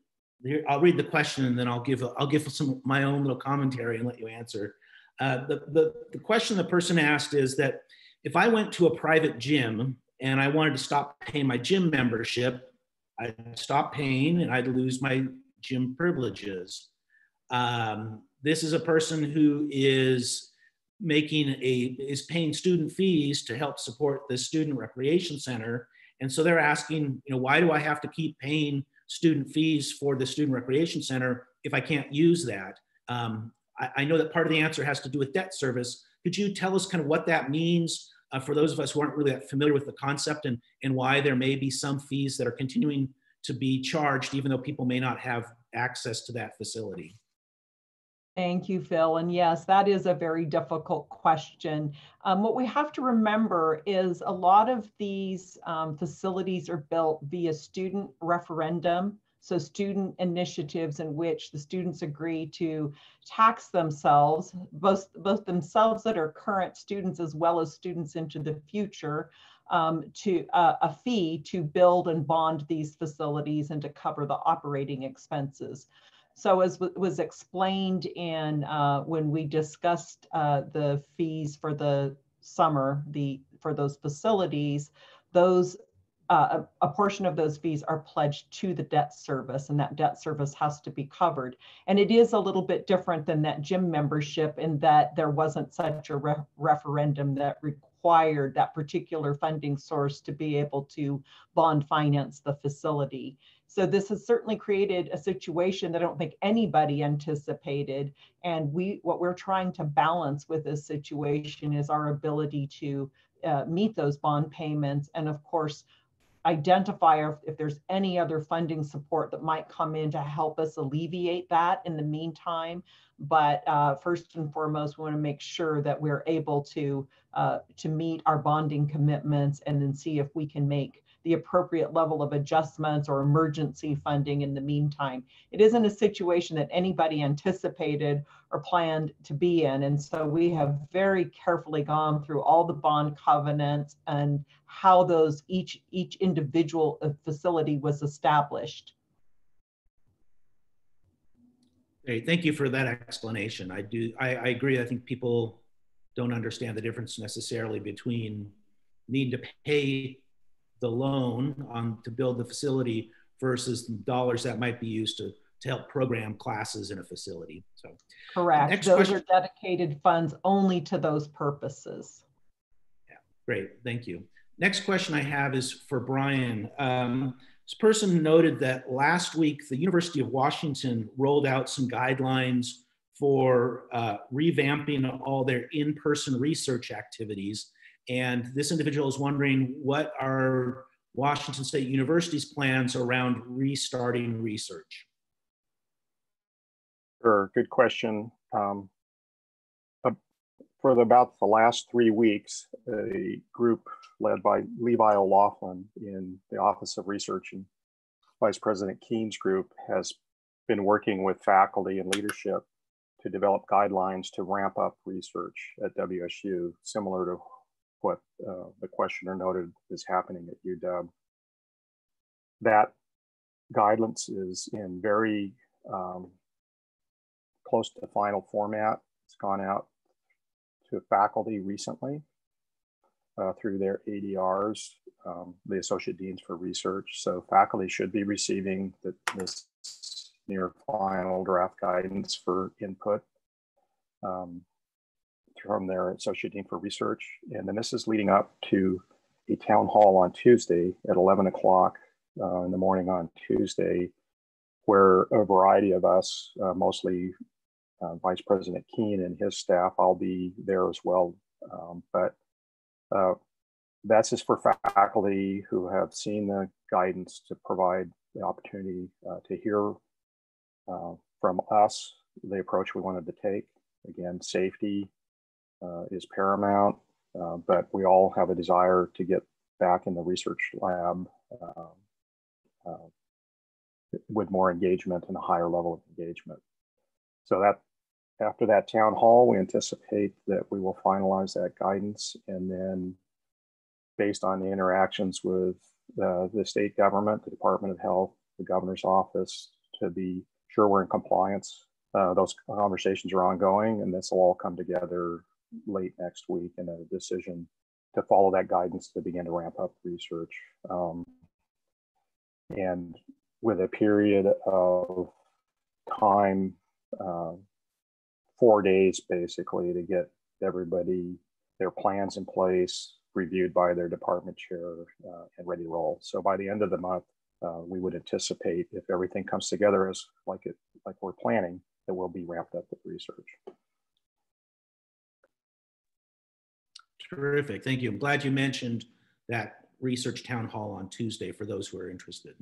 I'll read the question and then I'll give some my own little commentary and let you answer. The question the person asked is that if I went to a private gym and I wanted to stop paying my gym membership, I'd stop paying and I'd lose my gym privileges. This is a person who is paying student fees to help support the student recreation center. And so they're asking, why do I have to keep paying student fees for the student recreation center if I can't use that? I know that part of the answer has to do with debt service. Could you tell us kind of what that means for those of us who aren't really that familiar with the concept, and why there may be some fees that are continuing to be charged even though people may not have access to that facility? Thank you, Phil. And yes, that is a very difficult question. What we have to remember is a lot of these facilities are built via student referendum. So student initiatives in which the students agree to tax themselves, both themselves that are current students as well as students into the future, to a fee to build and bond these facilities and to cover the operating expenses. So as was explained in when we discussed the fees for the summer, for those facilities, those a portion of those fees are pledged to the debt service, and that debt service has to be covered. And it is a little bit different than that gym membership in that there wasn't such a referendum that required that particular funding source to be able to bond finance the facility. So this has certainly created a situation that I don't think anybody anticipated. And what we're trying to balance with this situation is our ability to meet those bond payments, and of course, identify if there's any other funding support that might come in to help us alleviate that in the meantime. But first and foremost, we want to make sure that we're able to meet our bonding commitments, and then see if we can make the appropriate level of adjustments or emergency funding in the meantime. It isn't a situation that anybody anticipated or planned to be in. And so we have very carefully gone through all the bond covenants and how those each individual facility was established. Great, thank you for that explanation. I agree. I think people don't understand the difference necessarily between needing to pay the loan to build the facility versus dollars that might be used to help program classes in a facility. So correct. Those are dedicated funds only to those purposes. Yeah, great, thank you. Next question I have is for Brian. This person noted that last week the University of Washington rolled out some guidelines for revamping all their in-person research activities. And this individual is wondering, what are Washington State University's plans around restarting research? Sure, good question. about the last 3 weeks, a group led by Levi O'Loughlin in the Office of Research and Vice President Keene's group has been working with faculty and leadership to develop guidelines to ramp up research at WSU, similar to what the questioner noted is happening at UW. That guidance is in very close to the final format. It's gone out to faculty recently through their ADRs, the Associate Deans for Research. So faculty should be receiving this near final draft guidance for input from their Associate Dean for Research. And then this is leading up to a town hall on Tuesday at 11 o'clock in the morning on Tuesday, where a variety of us, mostly Vice President Keene and his staff, I'll be there as well. But that's just for faculty who have seen the guidance to provide the opportunity to hear from us the approach we wanted to take. Again, safety is paramount, but we all have a desire to get back in the research lab with more engagement and a higher level of engagement. So that after that town hall, we anticipate that we will finalize that guidance, and then based on the interactions with the state government, the Department of Health, the governor's office, to be sure we're in compliance. Those conversations are ongoing, and this will all come together late next week in a decision to follow that guidance to begin to ramp up research. And with a period of time, 4 days basically, to get everybody their plans in place, reviewed by their department chair, and ready to roll. So by the end of the month, we would anticipate, if everything comes together as like we're planning, that we'll be ramped up with research. Terrific, thank you. I'm glad you mentioned that research town hall on Tuesday for those who are interested.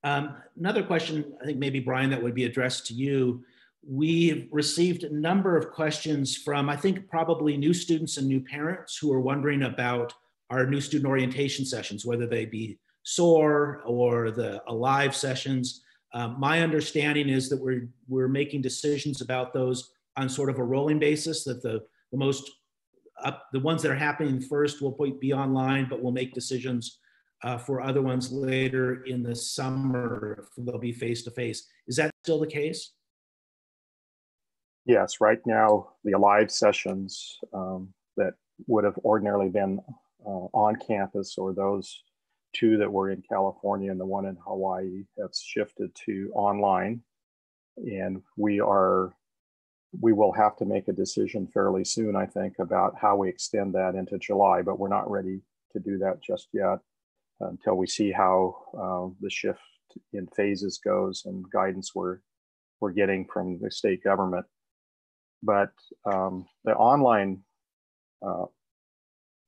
Another question, I think maybe Brian, that would be addressed to you. We've received a number of questions from, I think, probably new students and new parents who are wondering about our new student orientation sessions, whether they be SOAR or the Alive sessions. My understanding is that we're making decisions about those on sort of a rolling basis, that the ones that are happening first will be online, but we'll make decisions for other ones later in the summer. They'll be face-to-face. Is that still the case? Yes, right now, the Alive sessions that would have ordinarily been on campus, or those two that were in California and the one in Hawaii, have shifted to online. And we will have to make a decision fairly soon, I think, about how we extend that into July, but we're not ready to do that just yet until we see how the shift in phases goes and guidance we're getting from the state government. But the online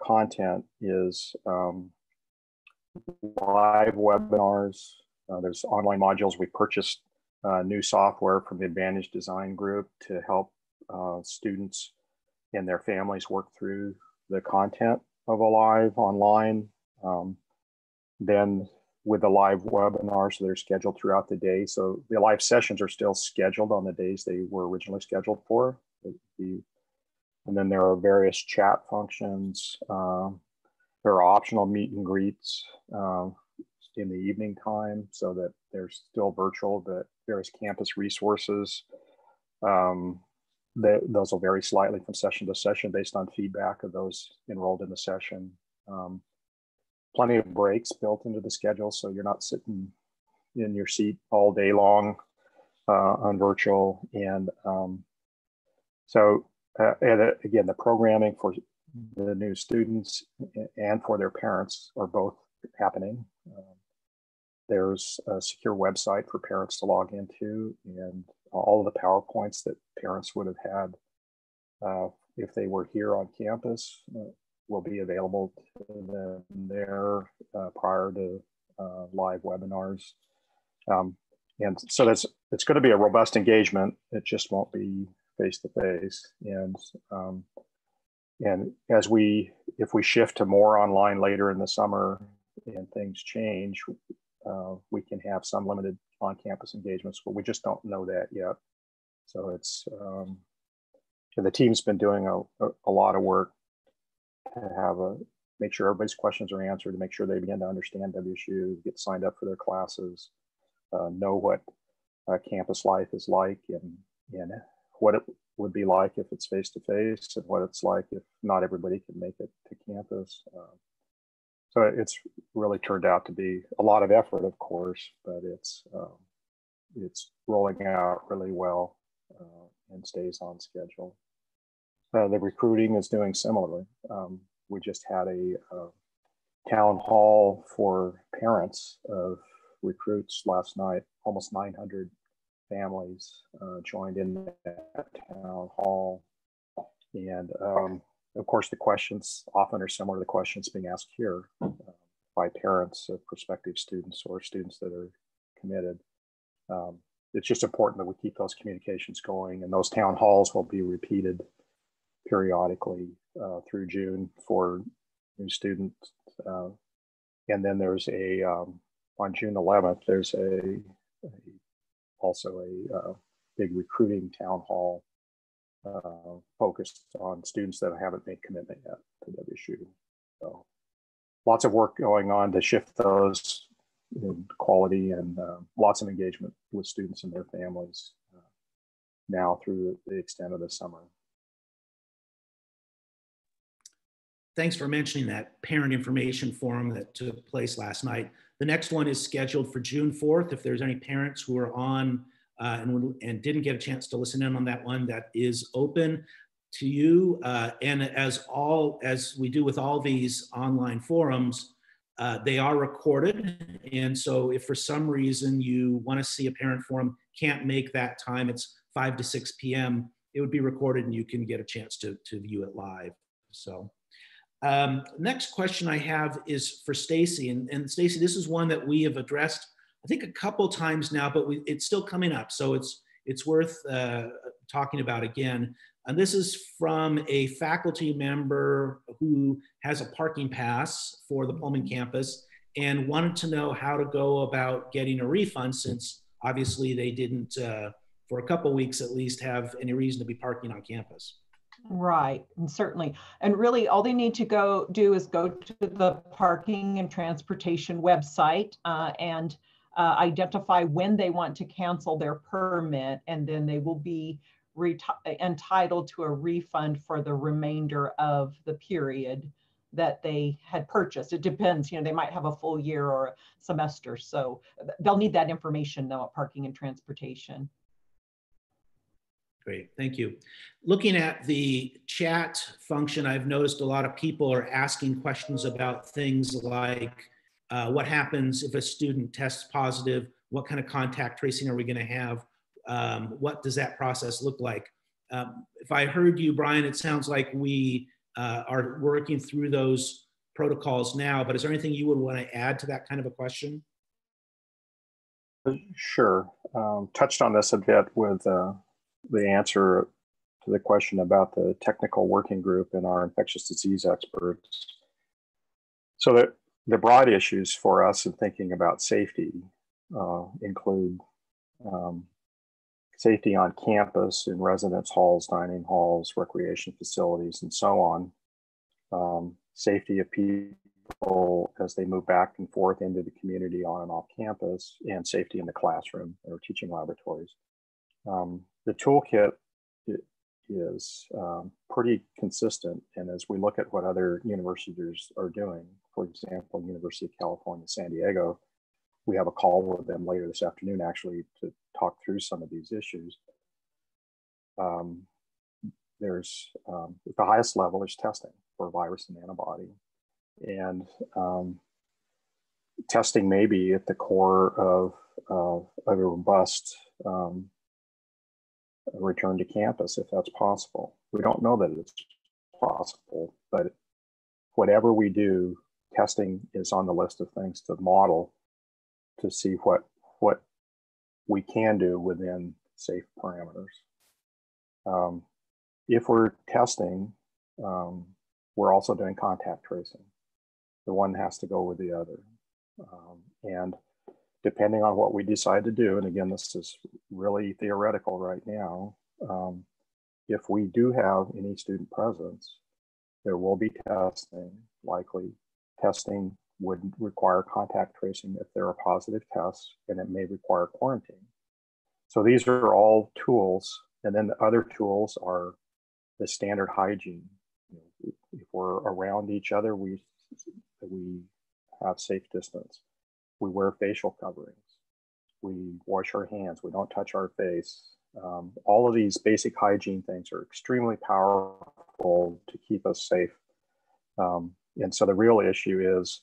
content is live webinars. There's online modules. We purchased new software from the Advantage Design Group to help students and their families work through the content of Alive online. Then with the live webinars, they're scheduled throughout the day. So the live sessions are still scheduled on the days they were originally scheduled for. And then there are various chat functions. There are optional meet and greets in the evening time, so that they're still virtual, but various campus resources. Those will vary slightly from session to session based on feedback of those enrolled in the session. Plenty of breaks built into the schedule, so you're not sitting in your seat all day long on virtual. And again, the programming for the new students and for their parents are both happening. There's a secure website for parents to log into, and all of the PowerPoints that parents would have had if they were here on campus will be available to them there prior to live webinars. And so it's going to be a robust engagement. It just won't be face to face. And if we shift to more online later in the summer and things change, we can have some limited on-campus engagements, but we just don't know that yet. So it's the team's been doing a lot of work to make sure everybody's questions are answered, to make sure they begin to understand WSU, get signed up for their classes, know what campus life is like, and what it would be like if it's face-to-face, and what it's like if not everybody can make it to campus. So it's really turned out to be a lot of effort, of course, but it's rolling out really well and stays on schedule. The recruiting is doing similarly. We just had a town hall for parents of recruits last night. Almost 900 families joined in that town hall. And of course, the questions often are similar to the questions being asked here by parents of prospective students or students that are committed. It's just important that we keep those communications going, and those town halls will be repeated periodically through June for new students. And then there's on June 11th, there's also a big recruiting town hall focused on students that haven't made commitment yet to WSU. So lots of work going on to shift those in quality, and lots of engagement with students and their families now through the extent of the summer. Thanks for mentioning that parent information forum that took place last night. The next one is scheduled for June 4th. If there's any parents who are on and didn't get a chance to listen in on that one, that is open to you. And as we do with all these online forums, they are recorded. And so if for some reason you want to see a parent forum, can't make that time, it's 5 to 6 p.m., it would be recorded and you can get a chance to view it live. So. Next question I have is for Stacy, and Stacy, this is one that we have addressed, I think, a couple times now, but it's still coming up, so it's worth talking about again. And this is from a faculty member who has a parking pass for the Pullman campus and wanted to know how to go about getting a refund, since obviously they didn't, for a couple weeks at least, have any reason to be parking on campus. Right, and certainly. And really all they need to do is go to the parking and transportation website and identify when they want to cancel their permit, and then they will be entitled to a refund for the remainder of the period that they had purchased. It depends, they might have a full year or a semester. So they'll need that information though at parking and transportation. Great, thank you. Looking at the chat function, I've noticed a lot of people are asking questions about things like what happens if a student tests positive? What kind of contact tracing are we going to have? What does that process look like? If I heard you, Brian, it sounds like we are working through those protocols now, but is there anything you would want to add to that kind of a question? Sure. Touched on this a bit with the answer to the question about the technical working group and our infectious disease experts. So the broad issues for us in thinking about safety include safety on campus, in residence halls, dining halls, recreation facilities, and so on. Safety of people as they move back and forth into the community on and off campus, and safety in the classroom or teaching laboratories. The toolkit is pretty consistent, and as we look at what other universities are doing, for example, University of California, San Diego, we have a call with them later this afternoon actually to talk through some of these issues. There's at the highest level is testing for virus and antibody, and testing may be at the core of a robust return to campus, if that's possible. We don't know that it's possible, but whatever we do, testing is on the list of things to model to see what we can do within safe parameters. If we're testing, we're also doing contact tracing. The one has to go with the other. And depending on what we decide to do, and again, this is really theoretical right now, if we do have any student presence, there will be testing, likely. Testing would require contact tracing if there are positive tests, and it may require quarantine. So these are all tools. And then the other tools are the standard hygiene. If we're around each other, we have safe distance. We wear facial coverings. We wash our hands. We don't touch our face. All of these basic hygiene things are extremely powerful to keep us safe. And so the real issue is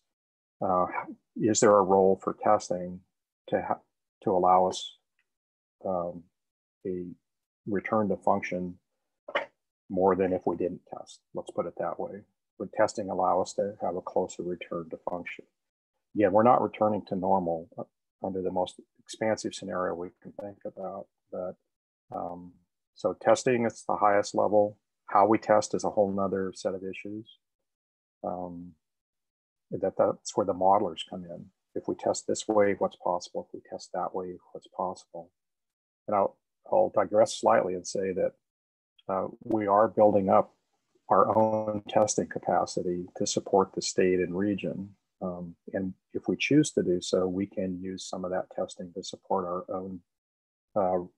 there a role for testing to allow us a return to function more than if we didn't test? Let's put it that way. Would testing allow us to have a closer return to function? Yeah, we're not returning to normal under the most expansive scenario we can think about. But so testing is the highest level. How we test is a whole nother set of issues. That's where the modelers come in. If we test this way, what's possible? If we test that way, what's possible? And I'll digress slightly and say that we are building up our own testing capacity to support the state and region. And if we choose to do so, we can use some of that testing to support our own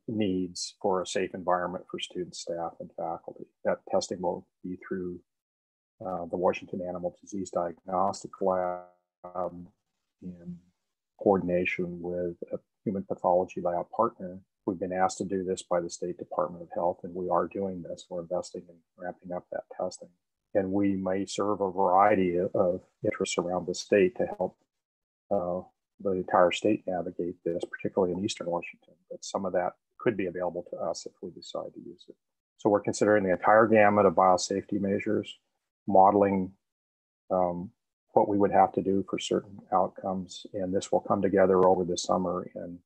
needs for a safe environment for students, staff, and faculty. That testing will be through the Washington Animal Disease Diagnostic Lab in coordination with a human pathology lab partner. We've been asked to do this by the State Department of Health, and we are doing this. We're investing in ramping up that testing. And we may serve a variety of interests around the state to help the entire state navigate this, particularly in Eastern Washington. But some of that could be available to us if we decide to use it. So we're considering the entire gamut of biosafety measures, modeling what we would have to do for certain outcomes. And this will come together over the summer in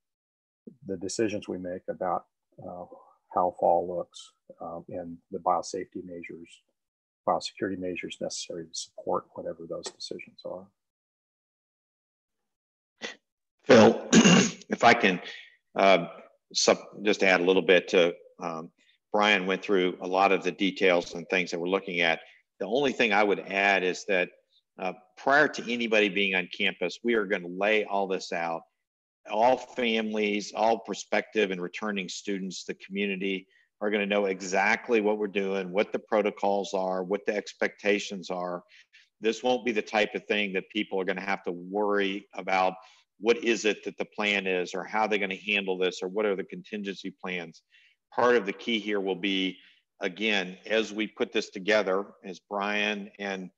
the decisions we make about how fall looks and the biosafety measures, biosecurity measures necessary to support whatever those decisions are. Phil, if I can just add a little bit to, Brian went through a lot of the details and things that we're looking at. The only thing I would add is that prior to anybody being on campus, we are going to lay all this out. All families, all prospective and returning students, the community are going to know exactly what we're doing, what the protocols are, what the expectations are. This won't be the type of thing that people are going to have to worry about. What is it that the plan is, or how they're going to handle this, or what are the contingency plans? Part of the key here will be, again, as we put this together, as Brian and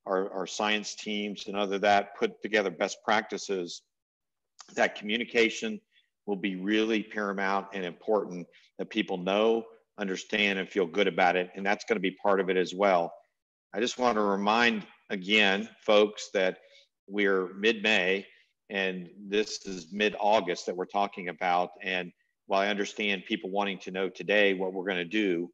our science teams and other that put together best practices, that communication will be really paramount and important, that people know, understand, and feel good about it. And that's going to be part of it as well. I just want to remind again, folks, that we're mid-May and this is mid-August that we're talking about. And while I understand people wanting to know today what we're going to do,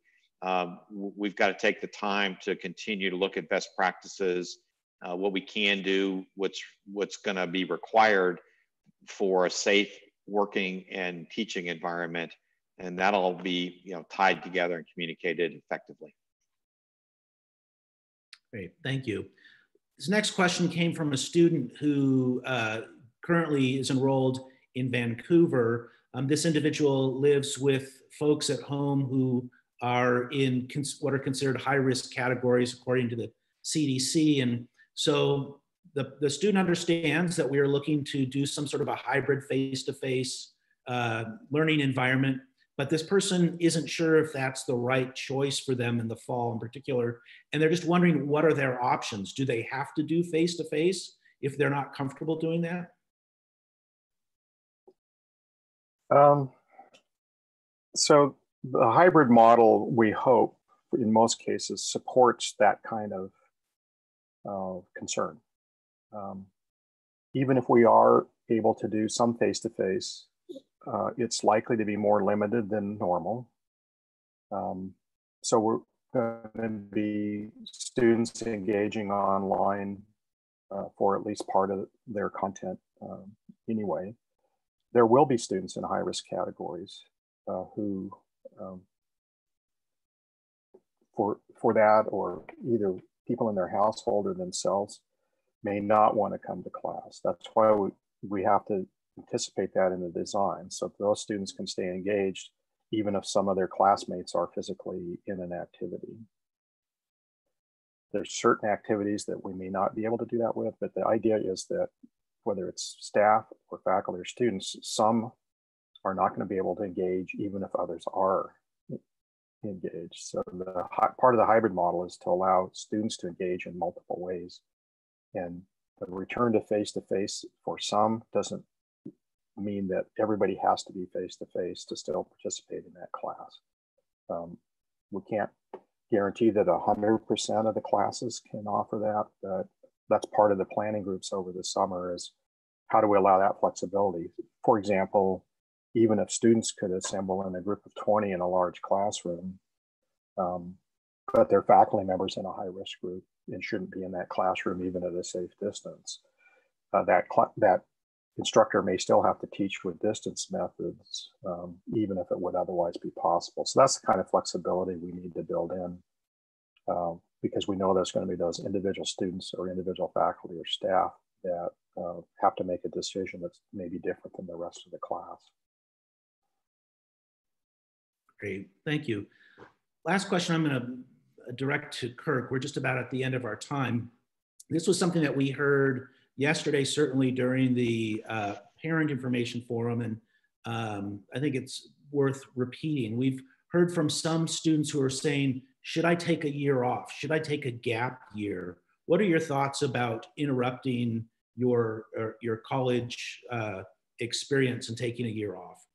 we've got to take the time to continue to look at best practices, what we can do, what's going to be required for a safe working and teaching environment, and that'll all be tied together and communicated effectively. Great, thank you. This next question came from a student who currently is enrolled in Vancouver. This individual lives with folks at home who are in what are considered high-risk categories according to the CDC, and so the student understands that we are looking to do some sort of a hybrid face-to-face learning environment, but this person isn't sure if that's the right choice for them in the fall in particular. And they're just wondering, what are their options? Do they have to do face-to-face if they're not comfortable doing that? So the hybrid model, we hope, in most cases, supports that kind of concern. Even if we are able to do some face-to-face, it's likely to be more limited than normal. So we're going to be students engaging online for at least part of their content anyway. There will be students in high-risk categories who, for that, or either people in their household or themselves, may not want to come to class. That's why we have to anticipate that in the design, so those students can stay engaged even if some of their classmates are physically in an activity. There's certain activities that we may not be able to do that with, but the idea is that whether it's staff or faculty or students, some are not going to be able to engage even if others are engaged. So the part of the hybrid model is to allow students to engage in multiple ways. And the return to face-to-face for some doesn't mean that everybody has to be face-to-face to still participate in that class. We can't guarantee that 100% of the classes can offer that, but that's part of the planning groups over the summer, is how do we allow that flexibility? For example, even if students could assemble in a group of 20 in a large classroom, but they're faculty members in a high-risk group and shouldn't be in that classroom even at a safe distance, that instructor may still have to teach with distance methods, even if it would otherwise be possible. So that's the kind of flexibility we need to build in, because we know there's going to be those individual students or individual faculty or staff that have to make a decision that's maybe different than the rest of the class. Great, thank you. Last question I'm going to direct to Kirk. We're just about at the end of our time. This was something that we heard yesterday, certainly during the Parent Information Forum, and I think it's worth repeating. We've heard from some students who are saying, should I take a year off? Should I take a gap year? What are your thoughts about interrupting your college experience and taking a year off?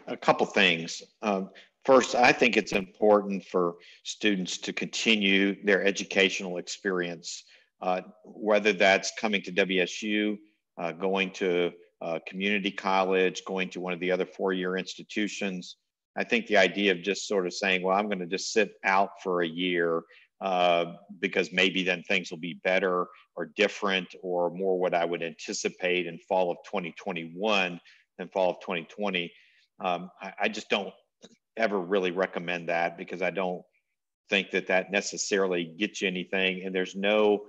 A couple things. First, I think it's important for students to continue their educational experience, whether that's coming to WSU, going to community college, going to one of the other four-year institutions. I think the idea of just sort of saying, well, I'm going to just sit out for a year because maybe then things will be better or different or more what I would anticipate in fall of 2021 than fall of 2020. I just don't ever really recommend that, because I don't think that that necessarily gets you anything, and there's no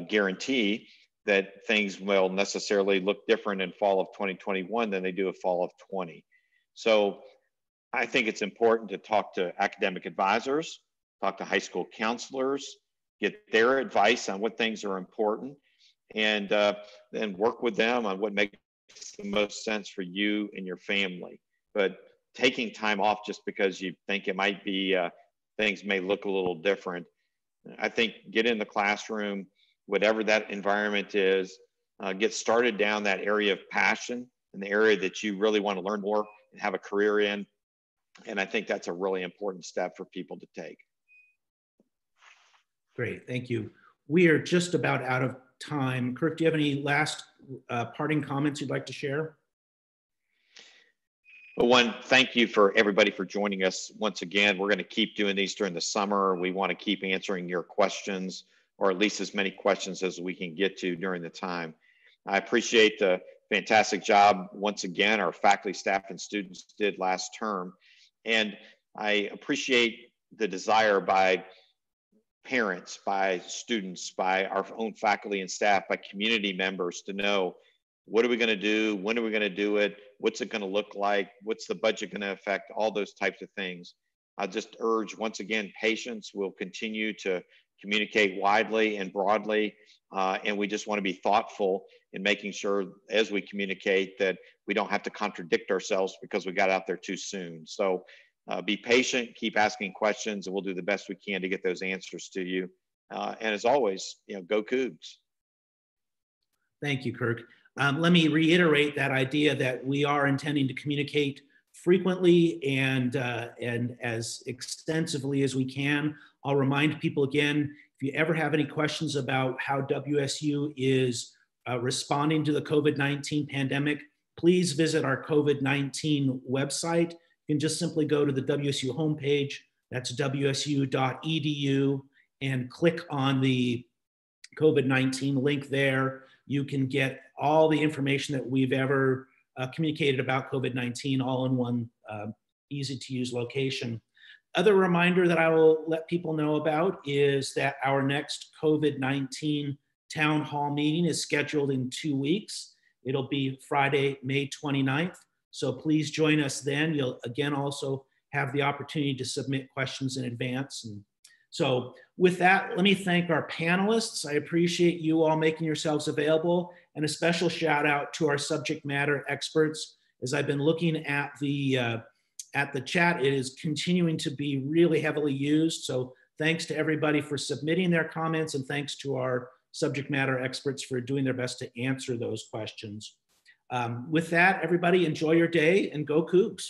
guarantee that things will necessarily look different in fall of 2021 than they do in fall of 20. So I think it's important to talk to academic advisors, talk to high school counselors, get their advice on what things are important, and then work with them on what makes the most sense for you and your family. But taking time off just because you think it might be, things may look a little different, I think get in the classroom, whatever that environment is, get started down that area of passion and the area that you really want to learn more and have a career in. And I think that's a really important step for people to take. Great, thank you. We are just about out of time. Kirk, do you have any last parting comments you'd like to share? Well, one, thank you for everybody for joining us once again. We're going to keep doing these during the summer. We want to keep answering your questions, or at least as many questions as we can get to during the time. I appreciate the fantastic job once again our faculty, staff, and students did last term. And I appreciate the desire by parents, by students, by our own faculty and staff, by community members to know, what are we going to do? When are we going to do it? What's it going to look like? What's the budget going to affect? All those types of things. I just urge, once again, patience. We'll continue to communicate widely and broadly. And we just want to be thoughtful in making sure as we communicate that we don't have to contradict ourselves because we got out there too soon. So be patient, keep asking questions, and we'll do the best we can to get those answers to you. And as always, go Cougs. Thank you, Kirk. Let me reiterate that idea that we are intending to communicate frequently and as extensively as we can. I'll remind people again, if you ever have any questions about how WSU is responding to the COVID-19 pandemic, please visit our COVID-19 website. you can just simply go to the WSU homepage, that's wsu.edu, and click on the COVID-19 link there. You can get all the information that we've ever communicated about COVID-19 all in one easy to use location. Other reminder that I will let people know about is that our next COVID-19 town hall meeting is scheduled in 2 weeks. It'll be Friday, May 29th. So please join us then. You'll again also have the opportunity to submit questions in advance. And so with that, let me thank our panelists. I appreciate you all making yourselves available, and a special shout out to our subject matter experts. As I've been looking at the chat, it is continuing to be really heavily used. So thanks to everybody for submitting their comments, and thanks to our subject matter experts for doing their best to answer those questions. With that, everybody enjoy your day and go Cougs.